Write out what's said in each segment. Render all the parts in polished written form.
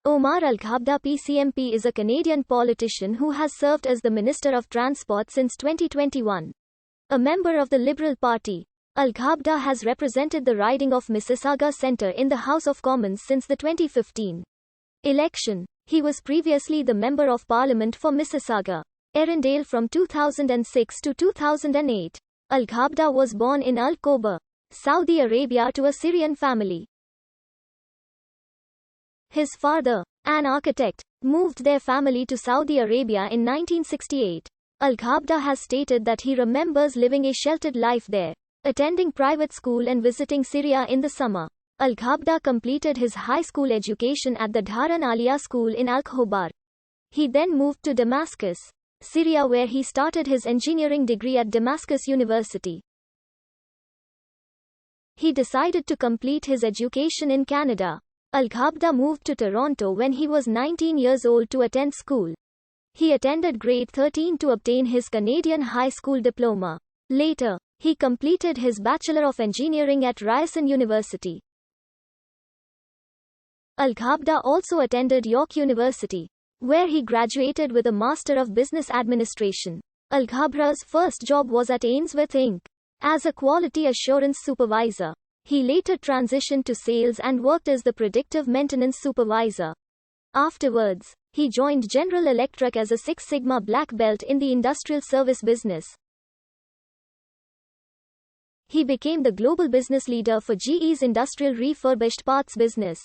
Omar Alghabra PCMP is a Canadian politician who has served as the Minister of Transport since 2021. A member of the Liberal Party, Alghabra has represented the riding of Mississauga Centre in the House of Commons since the 2015 election. He was previously the Member of Parliament for Mississauga, Arundel from 2006 to 2008. Alghabra was born in Al Khobar, Saudi Arabia to a Syrian family. His father, an architect, moved their family to Saudi Arabia in 1968. Alghabra has stated that he remembers living a sheltered life there, attending private school and visiting Syria in the summer. Alghabra completed his high school education at the Dharan Aliyah School in Al Khobar. He then moved to Damascus, Syria, where he started his engineering degree at Damascus University. He decided to complete his education in Canada. Alghabra moved to Toronto when he was 19 years old to attend school. He attended grade 13 to obtain his Canadian high school diploma. Later, he completed his Bachelor of Engineering at Ryerson University. Alghabra also attended York University, where he graduated with a Master of Business Administration. Alghabra's first job was at Ainsworth Inc. as a quality assurance supervisor. He later transitioned to sales and worked as the predictive maintenance supervisor. Afterwards, he joined General Electric as a Six Sigma black belt in the industrial service business. He became the global business leader for GE's industrial refurbished parts business.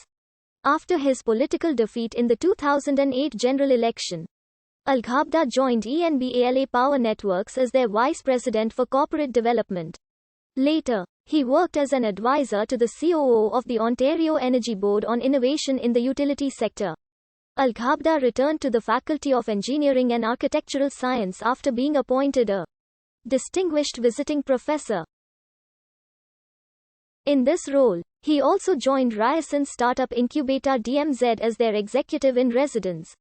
After his political defeat in the 2008 general election, Alghabra joined ENBALA Power Networks as their vice president for corporate development. Later, he worked as an advisor to the COO of the Ontario Energy Board on innovation in the utility sector. Alghabra returned to the Faculty of Engineering and Architectural Science after being appointed a distinguished visiting professor. In this role, he also joined Ryerson startup incubator DMZ as their executive in residence.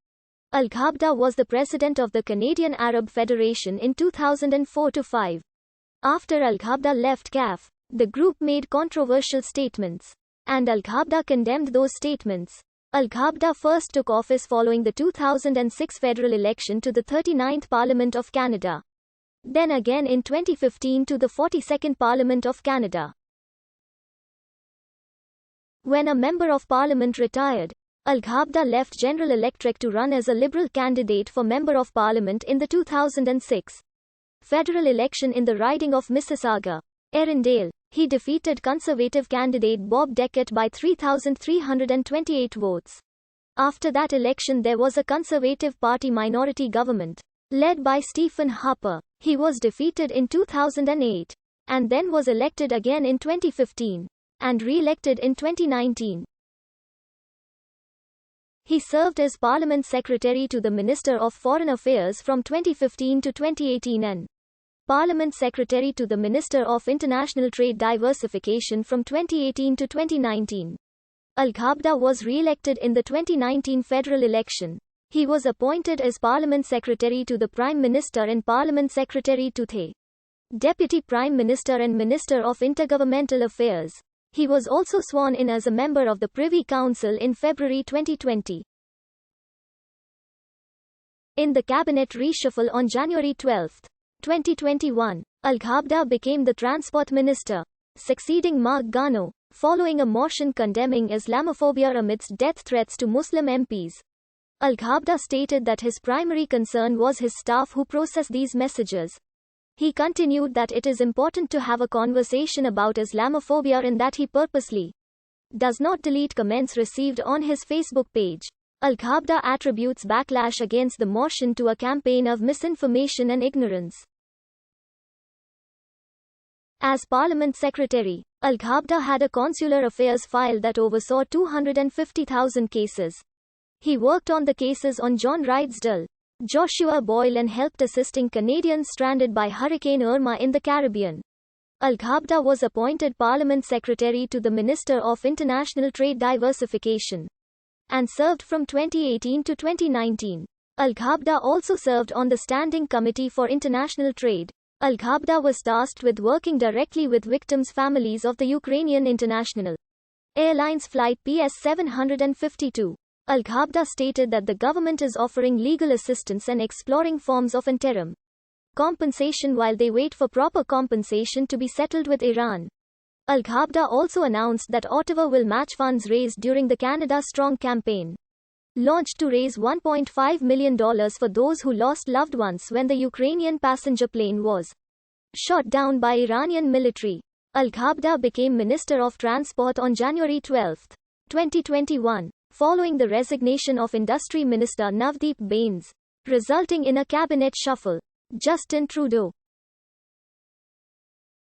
Alghabra was the president of the Canadian Arab Federation in 2004-5. After Alghabra left CAF, the group made controversial statements, and Alghabra condemned those statements. Alghabra first took office following the 2006 federal election to the 39th Parliament of Canada. Then again in 2015 to the 42nd Parliament of Canada. When a member of Parliament retired, Alghabra left General Electric to run as a Liberal candidate for Member of Parliament in the 2006 federal election in the riding of Mississauga, Arundel. He defeated Conservative candidate Bob Deckett by 3,328 votes. After that election there was a Conservative Party minority government, led by Stephen Harper. He was defeated in 2008, and then was elected again in 2015, and re-elected in 2019. He served as Parliament Secretary to the Minister of Foreign Affairs from 2015 to 2018 and Parliament Secretary to the Minister of International Trade Diversification from 2018 to 2019. Alghabra was re-elected in the 2019 federal election. He was appointed as Parliament Secretary to the Prime Minister and Parliament Secretary to the Deputy Prime Minister and Minister of Intergovernmental Affairs. He was also sworn in as a member of the Privy Council in February 2020. In the cabinet reshuffle on January 12, 2021, Alghabra became the Transport Minister, succeeding Mark Garneau, following a motion condemning Islamophobia amidst death threats to Muslim MPs. Alghabra stated that his primary concern was his staff who process these messages. He continued that it is important to have a conversation about Islamophobia and that he purposely does not delete comments received on his Facebook page. Alghabra attributes backlash against the motion to a campaign of misinformation and ignorance. As Parliament Secretary, Alghabra had a consular affairs file that oversaw 250,000 cases. He worked on the cases on John Rydesdale, Joshua Boyle and helped assisting Canadians stranded by Hurricane Irma in the Caribbean. Alghabra was appointed Parliament Secretary to the Minister of International Trade Diversification and served from 2018 to 2019. Alghabra also served on the Standing Committee for International Trade. Alghabra was tasked with working directly with victims' families of the Ukrainian International Airlines flight PS-752. Alghabra stated that the government is offering legal assistance and exploring forms of interim compensation while they wait for proper compensation to be settled with Iran. Alghabra also announced that Ottawa will match funds raised during the Canada Strong campaign, launched to raise $1.5 million for those who lost loved ones when the Ukrainian passenger plane was shot down by Iranian military. Alghabra became Minister of Transport on January 12, 2021, following the resignation of Industry Minister Navdeep Bains, resulting in a cabinet shuffle. Justin Trudeau